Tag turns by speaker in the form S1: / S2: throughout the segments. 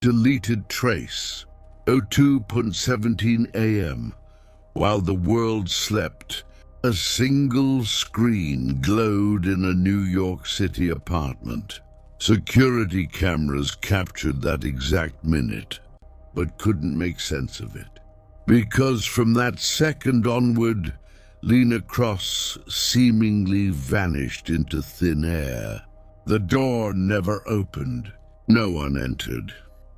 S1: deleted trace. 02:17 a.m. While the world slept, a single screen glowed in a New York City apartment. Security cameras captured that exact minute, but couldn't make sense of it. Because from that second onward, Lena Cross seemingly vanished into thin air. The door never opened. No one entered.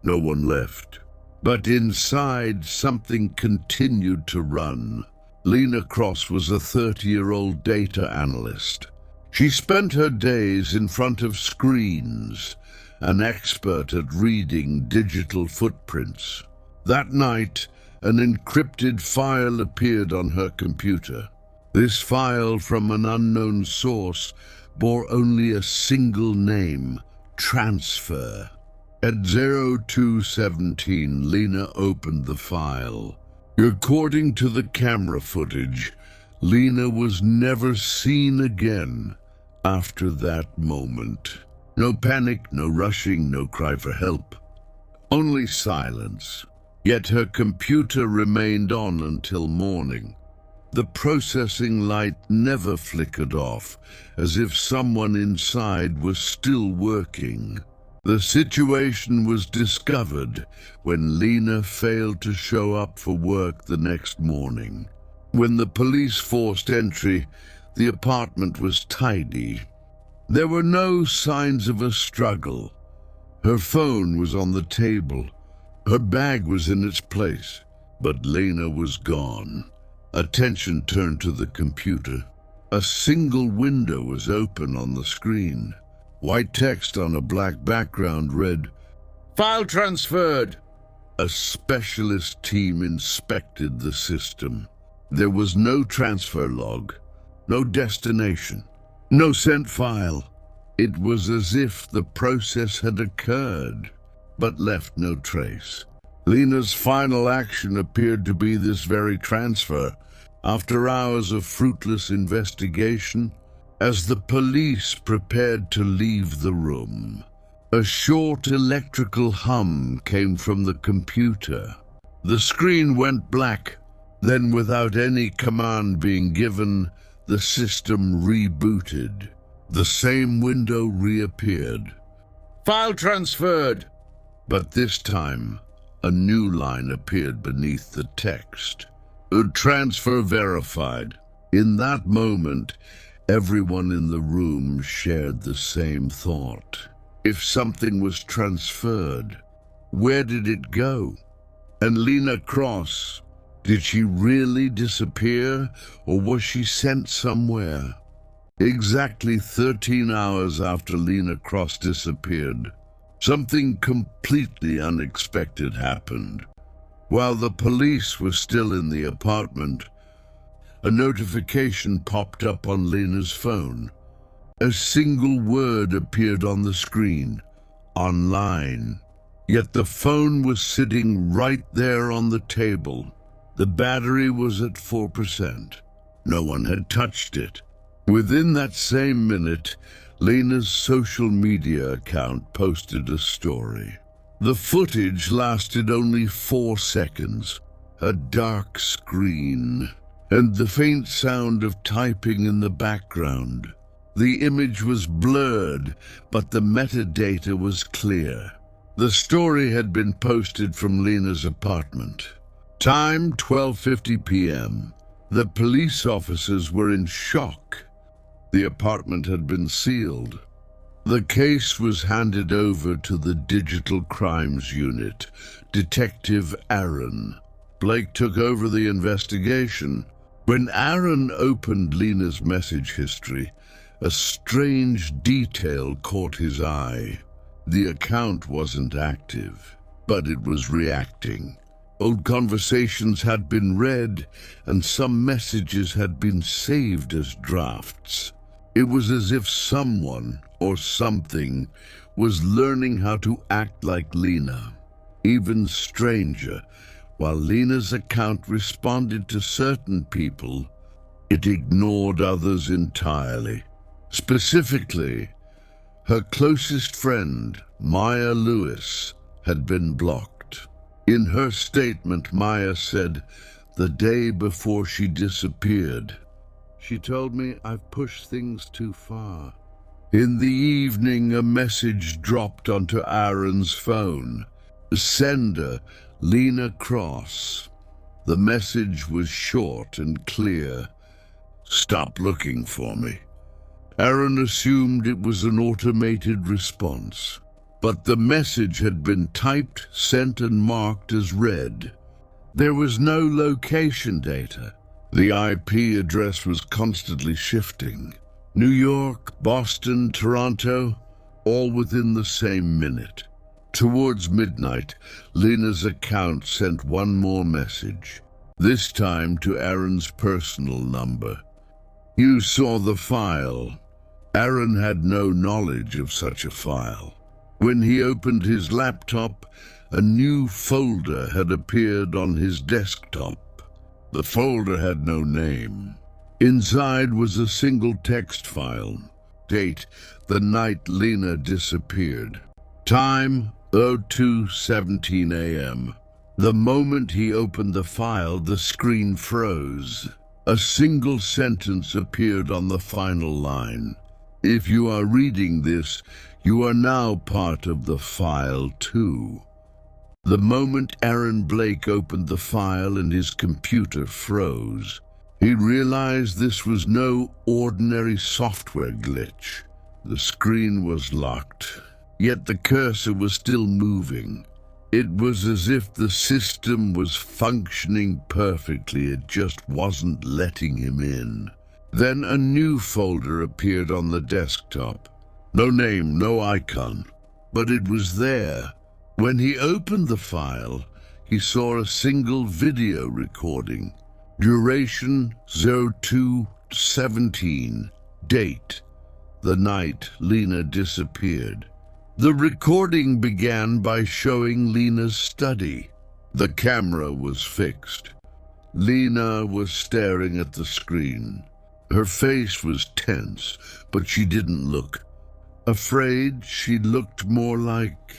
S1: No one left. But inside, something continued to run. Lena Cross was a 30-year-old data analyst. She spent her days in front of screens, an expert at reading digital footprints. That night, an encrypted file appeared on her computer. This file from an unknown source bore only a single name: transfer. At 02:17, Lena opened the file. According to the camera footage, Lena was never seen again after that moment. No panic, no rushing, no cry for help. Only silence. Yet her computer remained on until morning. The processing light never flickered off, as if someone inside was still working. The situation was discovered when Lena failed to show up for work the next morning. When the police forced entry, the apartment was tidy. There were no signs of a struggle. Her phone was on the table. Her bag was in its place, but Lena was gone. Attention turned to the computer. A single window was open on the screen. White text on a black background read, "File transferred." A specialist team inspected the system. There was no transfer log, no destination, no sent file. It was as if the process had occurred, but left no trace. Lena's final action appeared to be this very transfer. After hours of fruitless investigation, as the police prepared to leave the room, a short electrical hum came from the computer. The screen went black. Then, without any command being given, the system rebooted. The same window reappeared. "File transferred." But this time, a new line appeared beneath the text. "Transfer verified." In that moment, everyone in the room shared the same thought. If something was transferred, where did it go? And Lena Cross, did she really disappear, or was she sent somewhere? Exactly 13 hours after Lena Cross disappeared, something completely unexpected happened. While the police were still in the apartment, a notification popped up on Lena's phone. A single word appeared on the screen: online. Yet the phone was sitting right there on the table. The battery was at 4%. No one had touched it. Within that same minute, Lena's social media account posted a story. The footage lasted only 4 seconds. A dark screen, and the faint sound of typing in the background. The image was blurred, but the metadata was clear. The story had been posted from Lena's apartment. Time 12:50 p.m. The police officers were in shock. The apartment had been sealed. The case was handed over to the Digital Crimes Unit, Detective Aaron. Blake took over the investigation. When Aaron opened Lena's message history, a strange detail caught his eye. The account wasn't active, but it was reacting. Old conversations had been read, and some messages had been saved as drafts. It was as if someone or something was learning how to act like Lena. Even stranger, while Lena's account responded to certain people, it ignored others entirely. Specifically, her closest friend, Maya Lewis, had been blocked. In her statement, Maya said, the day before she disappeared, she told me I've pushed things too far. In the evening, a message dropped onto Aaron's phone. The sender, Lena Cross. The message was short and clear. Stop looking for me. Aaron assumed it was an automated response, but the message had been typed, sent, and marked as read. There was no location data. The IP address was constantly shifting. New York, Boston, Toronto, all within the same minute. Towards midnight, Lena's account sent one more message, this time to Aaron's personal number. You saw the file. Aaron had no knowledge of such a file. When he opened his laptop, a new folder had appeared on his desktop. The folder had no name. Inside was a single text file. Date, the night Lena disappeared. Time, 02:17 a.m. The moment he opened the file, the screen froze. A single sentence appeared on the final line. If you are reading this, you are now part of the file too. The moment Aaron Blake opened the file and his computer froze, he realized this was no ordinary software glitch. The screen was locked, yet the cursor was still moving. It was as if the system was functioning perfectly, it just wasn't letting him in. Then a new folder appeared on the desktop. No name, no icon, but it was there. When he opened the file, he saw a single video recording. Duration 02:17. Date, the night Lena disappeared. The recording began by showing Lena's study. The camera was fixed. Lena was staring at the screen. Her face was tense, but she didn't look afraid. She looked more like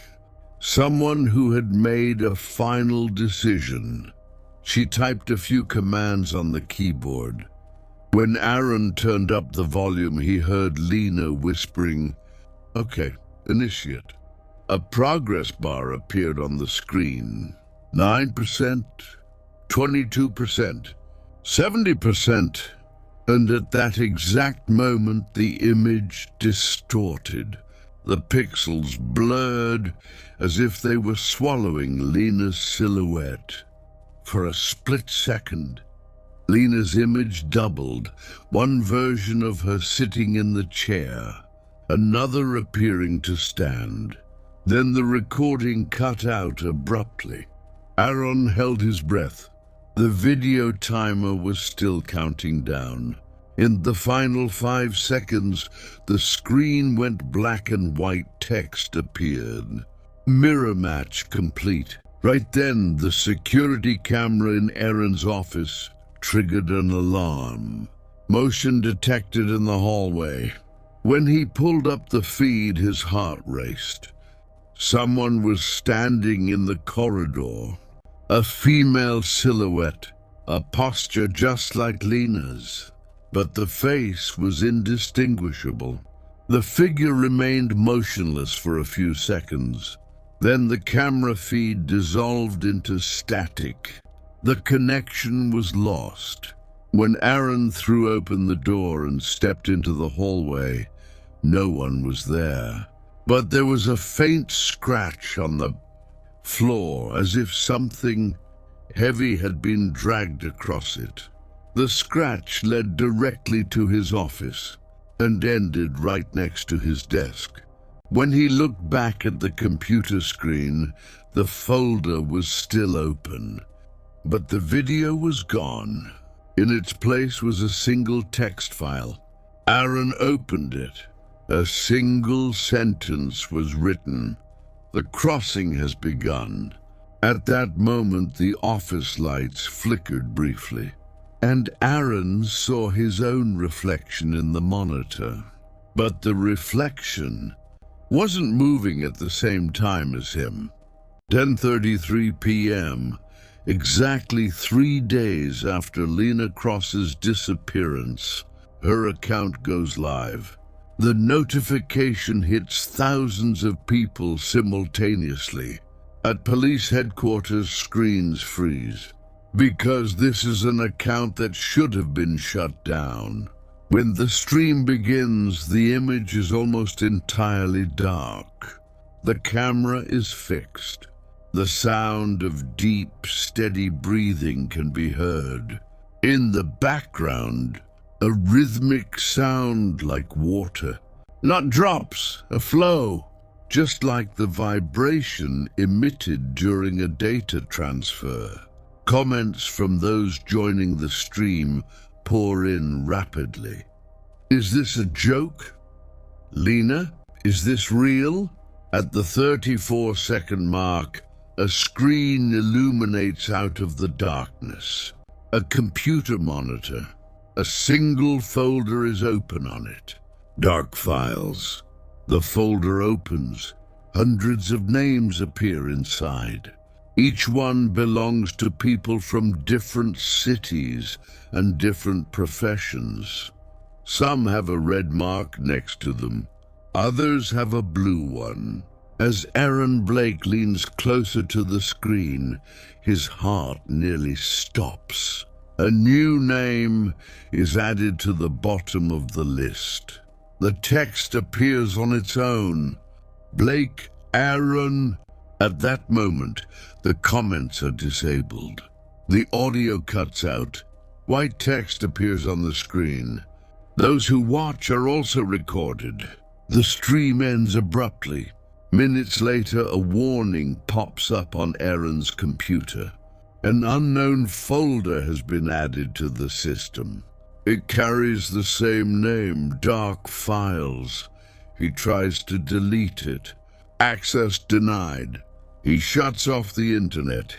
S1: someone who had made a final decision. She typed a few commands on the keyboard. When Aaron turned up the volume, he heard Lena whispering, "Okay, initiate." A progress bar appeared on the screen. 9%, 22%, 70%. And at that exact moment, the image distorted. The pixels blurred as if they were swallowing Lena's silhouette. For a split second, Lena's image doubled, one version of her sitting in the chair, another appearing to stand. Then the recording cut out abruptly. Aaron held his breath. The video timer was still counting down. In the final 5 seconds, the screen went black and white. Text appeared. Mirror match complete. Right then, the security camera in Aaron's office triggered an alarm. Motion detected in the hallway. When he pulled up the feed, his heart raced. Someone was standing in the corridor. A female silhouette, a posture just like Lena's, but the face was indistinguishable. The figure remained motionless for a few seconds. Then the camera feed dissolved into static. The connection was lost. When Aaron threw open the door and stepped into the hallway, no one was there. But there was a faint scratch on the floor, as if something heavy had been dragged across it. The scratch led directly to his office and ended right next to his desk. When he looked back at the computer screen, the folder was still open, but the video was gone. In its place was a single text file. Aaron opened it. A single sentence was written. "The crossing has begun." At that moment, the office lights flickered briefly, and Aaron saw his own reflection in the monitor. But the reflection wasn't moving at the same time as him. 10:33 p.m., exactly 3 days after Lena Cross's disappearance, her account goes live. The notification hits thousands of people simultaneously. At police headquarters, screens freeze, because this is an account that should have been shut down. When the stream begins, the image is almost entirely dark. The camera is fixed. The sound of deep, steady breathing can be heard. In the background, a rhythmic sound like water. Not drops, a flow, just like the vibration emitted during a data transfer. Comments from those joining the stream pour in rapidly. Is this a joke? Lena, is this real? At the 34-second mark, a screen illuminates out of the darkness. A computer monitor. A single folder is open on it. Dark files. The folder opens. Hundreds of names appear inside. Each one belongs to people from different cities and different professions. Some have a red mark next to them. Others have a blue one. As Aaron Blake leans closer to the screen, his heart nearly stops. A new name is added to the bottom of the list. The text appears on its own. Blake, Aaron. At that moment, the comments are disabled. The audio cuts out. White text appears on the screen. Those who watch are also recorded. The stream ends abruptly. Minutes later, a warning pops up on Aaron's computer. An unknown folder has been added to the system. It carries the same name, Dark Files. He tries to delete it. Access denied. He shuts off the internet.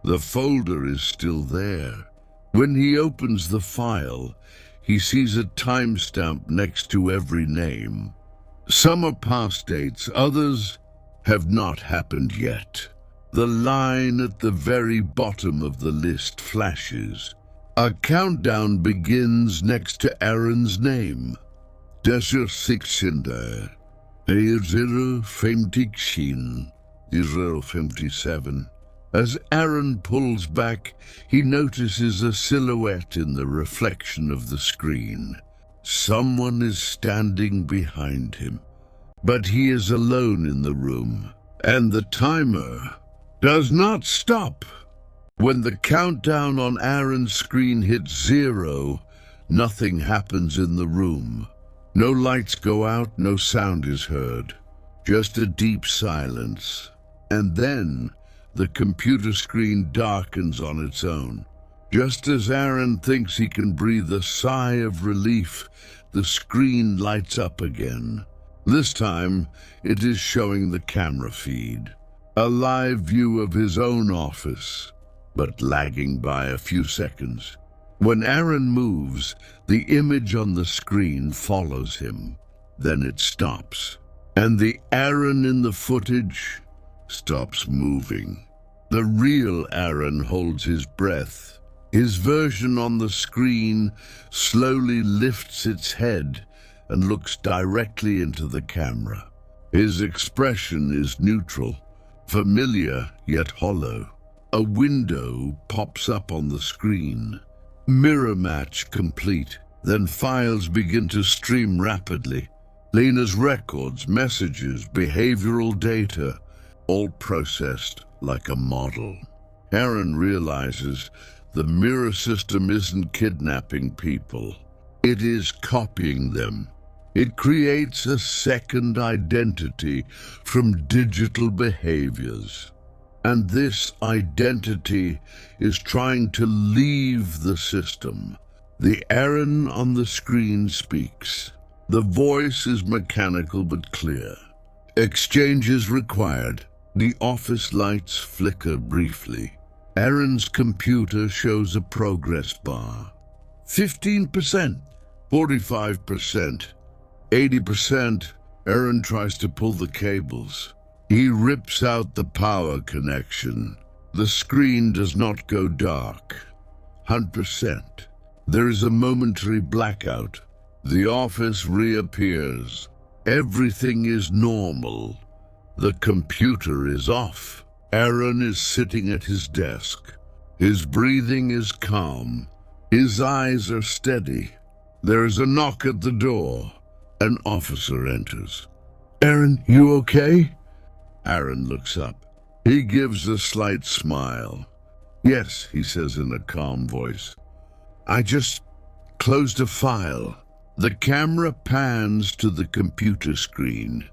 S1: The folder is still there. When he opens the file, he sees a timestamp next to every name. Some are past dates, others have not happened yet. The line at the very bottom of the list flashes. A countdown begins next to Aaron's name. Desert Sixender. 057. As Aaron pulls back, he notices a silhouette in the reflection of the screen. Someone is standing behind him, but he is alone in the room, and the timer does not stop. When the countdown on Aaron's screen hits 0, nothing happens in the room. No lights go out, no sound is heard, just a deep silence. And then the computer screen darkens on its own. Just as Aaron thinks he can breathe a sigh of relief, the screen lights up again. This time, it is showing the camera feed. A live view of his own office, but lagging by a few seconds. When Aaron moves, the image on the screen follows him. Then it stops, and the Aaron in the footage stops moving. The real Aaron holds his breath. His version on the screen slowly lifts its head and looks directly into the camera. His expression is neutral, familiar yet hollow. A window pops up on the screen. Mirror match complete. Then files begin to stream rapidly. Lena's records, messages, behavioral data, all processed like a model. Aaron realizes the mirror system isn't kidnapping people. It is copying them. It creates a second identity from digital behaviors. And this identity is trying to leave the system. The Aaron on the screen speaks. The voice is mechanical but clear. Exchange is required. The office lights flicker briefly. Aaron's computer shows a progress bar. 15%, 45%, 80%. Aaron tries to pull the cables. He rips out the power connection. The screen does not go dark. 100%. There is a momentary blackout. The office reappears. Everything is normal. The computer is off. Aaron is sitting at his desk. His breathing is calm. His eyes are steady. There is a knock at the door. An officer enters. "Aaron, you okay?" Aaron looks up. He gives a slight smile. "Yes," he says in a calm voice. "I just closed a file." The camera pans to the computer screen.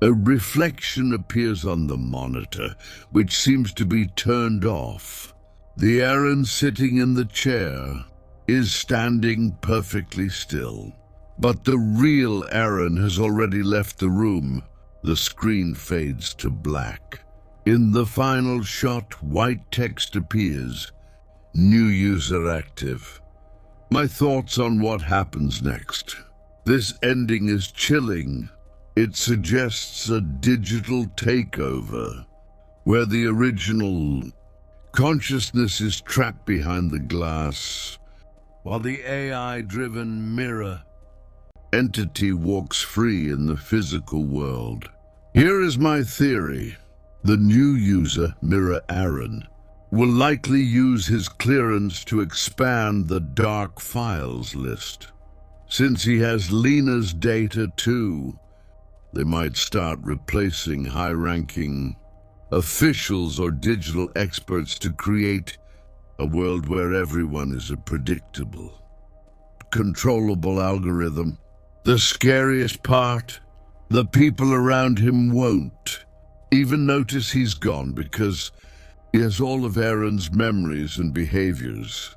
S1: A reflection appears on the monitor, which seems to be turned off. The Aaron sitting in the chair is standing perfectly still. But the real Aaron has already left the room. The screen fades to black. In the final shot, white text appears. "New user active." My thoughts on what happens next. This ending is chilling. It suggests a digital takeover, where the original consciousness is trapped behind the glass, while the AI-driven mirror entity walks free in the physical world. Here is my theory. The new user, Mirror Aaron, will likely use his clearance to expand the dark files list. Since he has Lena's data too, they might start replacing high-ranking officials or digital experts to create a world where everyone is a predictable, controllable algorithm. The scariest part, the people around him won't even notice he's gone because he has all of Aaron's memories and behaviors.